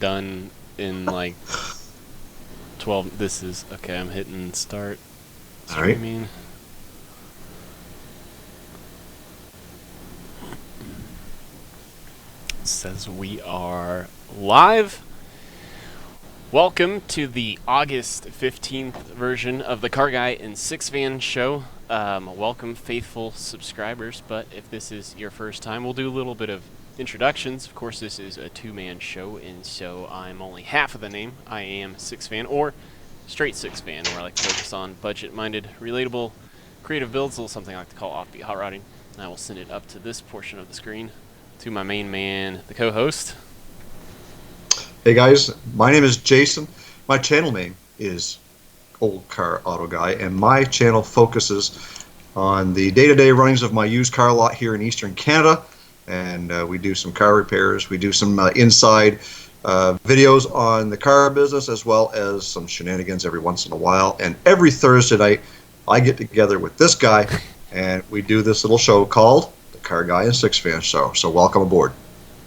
done in like 12. This is okay. I'm hitting start All right. streaming. It says we are live. Welcome to the August 15th version of the CarrGuy and SixFan show. Welcome, faithful subscribers. But if this is your first time, we'll do a little bit of introductions. Of course, this is a two-man show, and so I'm only half of the name. I am SixFan, or straight SixFan, where I like to focus on budget-minded, relatable, creative builds, a little something I like to call offbeat hot rodding. And I will send it up to this portion of the screen to my main man, the co-host. Hey guys, my name is Jason. My channel name is Old Car Auto Guy, and my channel focuses on the day-to-day runnings of my used car lot here in Eastern Canada. And we do some car repairs. We do some inside videos on the car business, as well as some shenanigans every once in a while. And every Thursday night, I get together with this guy, and we do this little show called the CarrGuy and SixFan Show. So welcome aboard.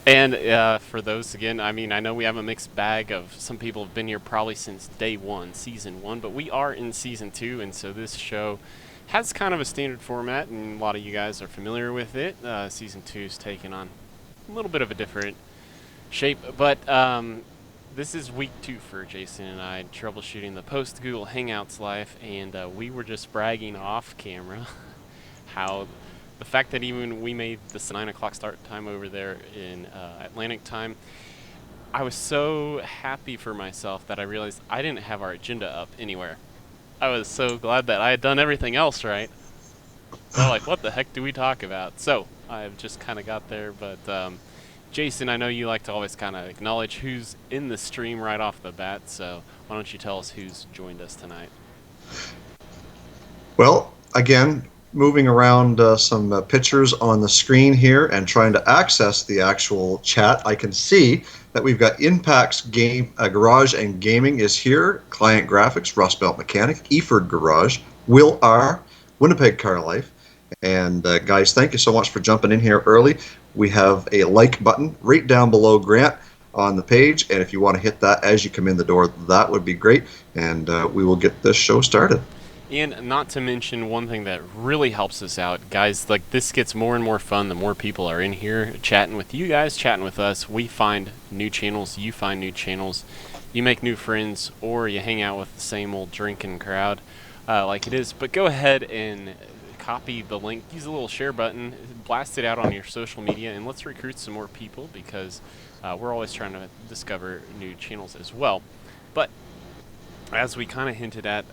And for those, again, I mean, I know we have a mixed bag of some people have been here probably since day one, season one, but we are in season two, and so this show has kind of a standard format, and a lot of you guys are familiar with it. Season two's taken on a little bit of a different shape, but this is week two for Jason and I, troubleshooting the post-Google Hangouts life, and we were just bragging off camera how the fact that even we made this 9 o'clock start time over there in Atlantic time, I was so happy for myself that I realized I didn't have our agenda up anywhere. I was so glad that I had done everything else right. So like, what the heck do we talk about? So I've just kind of got there, but Jason, I know you like to always kind of acknowledge who's in the stream right off the bat, so why don't you tell us who's joined us tonight? Well, again, moving around some pictures on the screen here and trying to access the actual chat, I can see that we've got Impact's Garage and Gaming is here, Client Graphics, Rust Belt Mechanic, Eford Garage, Will R, Winnipeg Car Life. And guys, thank you so much for jumping in here early. We have a like button right down below Grant on the page, and if you want to hit that as you come in the door, that would be great, and we will get this show started. And not to mention one thing that really helps us out, guys, like this gets more and more fun the more people are in here chatting with you guys, chatting with us. We find new channels, you find new channels, you make new friends, or you hang out with the same old drinking crowd like it is. But go ahead and copy the link, use the little share button, blast it out on your social media, and let's recruit some more people because we're always trying to discover new channels as well. But as we kind of hinted at,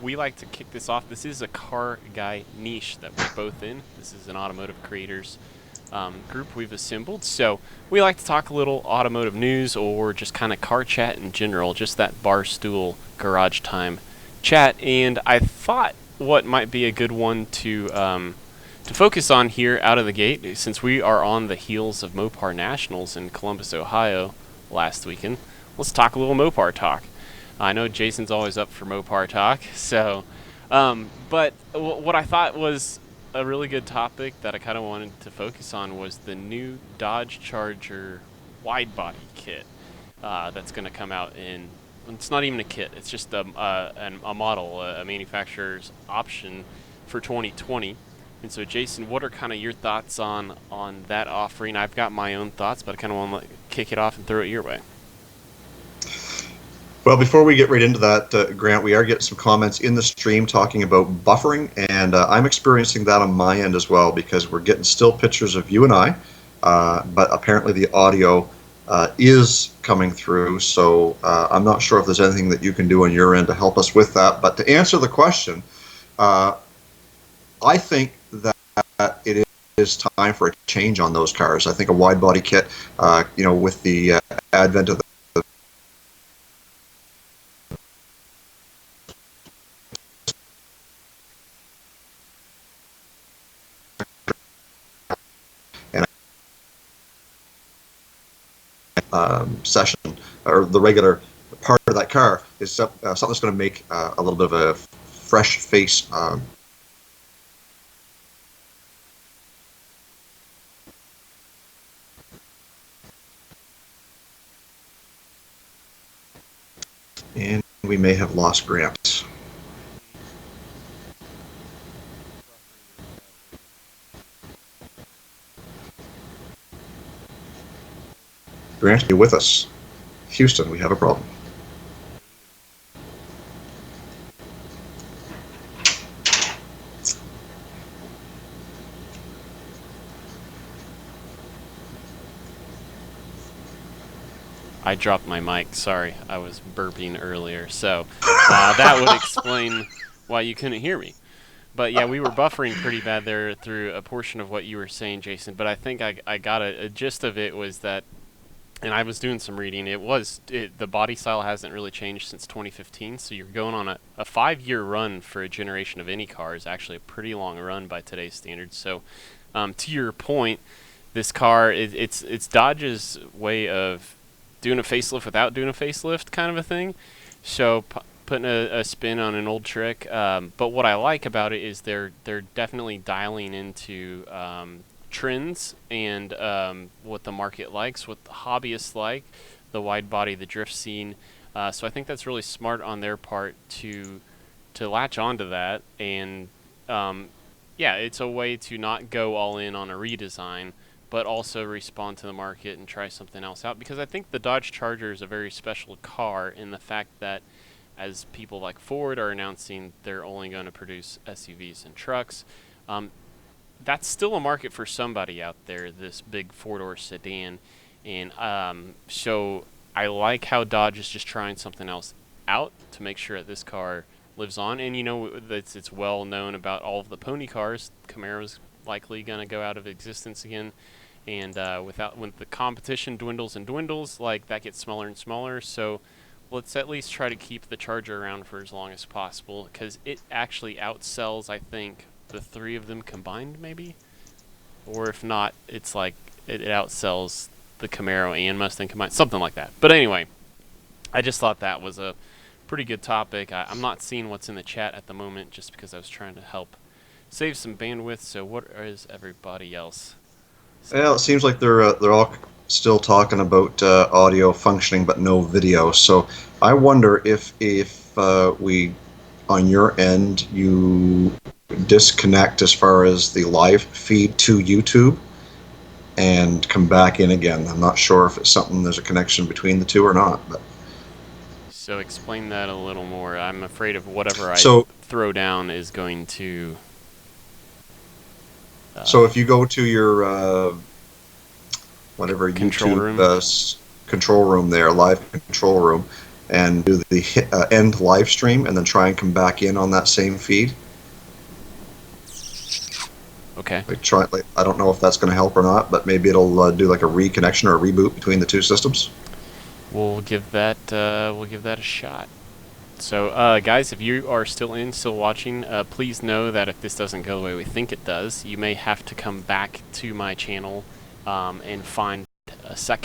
we like to kick this off. This is a car guy niche that we're both in. This is an automotive creators group we've assembled. So we like to talk a little automotive news or just kind of car chat in general, just that bar stool garage time chat. And I thought what might be a good one to focus on here out of the gate, since we are on the heels of Mopar Nationals in Columbus, Ohio last weekend. Let's talk a little Mopar talk. I know Jason's always up for Mopar talk, so, but what I thought was a really good topic that I kind of wanted to focus on was the new Dodge Charger wide body kit that's going to come out in. It's not even a kit; it's just a model, a manufacturer's option for 2020. And so, Jason, what are kind of your thoughts on that offering? I've got my own thoughts, but I kind of want to kick it off and throw it your way. Well, before we get right into that, Grant, we are getting some comments in the stream talking about buffering, and I'm experiencing that on my end as well because we're getting still pictures of you and I, but apparently the audio is coming through, so I'm not sure if there's anything that you can do on your end to help us with that. But to answer the question, I think that it is time for a change on those cars. I think a wide body kit, with the advent of session or the regular part of that car is something that's going to make a little bit of a fresh face we may have lost Grant. Grant, you with us? Houston, we have a problem. I dropped my mic. Sorry, I was burping earlier. So that would explain why you couldn't hear me. But yeah, we were buffering pretty bad there through a portion of what you were saying, Jason. But I think I got a gist of it was that, and I was doing some reading. The body style hasn't really changed since 2015. So you're going on a 5-year run for a generation of any car is actually a pretty long run by today's standards. So to your point, this car it's Dodge's way of doing a facelift without doing a facelift kind of a thing. So putting a spin on an old trick. But what I like about it is they're definitely dialing into trends and what the market likes, what the hobbyists like, the wide body, the drift scene. So I think that's really smart on their part to latch onto that. And yeah, it's a way to not go all in on a redesign, but also respond to the market and try something else out. Because I think the Dodge Charger is a very special car in the fact that as people like Ford are announcing they're only going to produce SUVs and trucks, that's still a market for somebody out there, this big four-door sedan. And so I like how Dodge is just trying something else out to make sure that this car lives on. And you know, it's well known about all of the pony cars. Camaro's likely going to go out of existence again. And when the competition dwindles and dwindles, like that gets smaller and smaller. So let's at least try to keep the Charger around for as long as possible, because it actually outsells, I think, the three of them combined, maybe? Or if not, it's like it outsells the Camaro and Mustang combined, something like that. But anyway, I just thought that was a pretty good topic. I'm not seeing what's in the chat at the moment just because I was trying to help save some bandwidth. So what is everybody else saying? Well, it seems like they're all still talking about audio functioning but no video. So I wonder if we, on your end, you disconnect as far as the live feed to YouTube and come back in again. I'm not sure if it's something, there's a connection between the two or not. But so explain that a little more. I'm afraid of whatever I throw down is going to... so if you go to your whatever control room. Control room there, live control room, and do the end live stream, and then try and come back in on that same feed. Okay. I don't know if that's going to help or not, but maybe it'll do like a reconnection or a reboot between the two systems. We'll give that a shot. So, guys, if you are still watching, please know that if this doesn't go the way we think it does, you may have to come back to my channel and find a second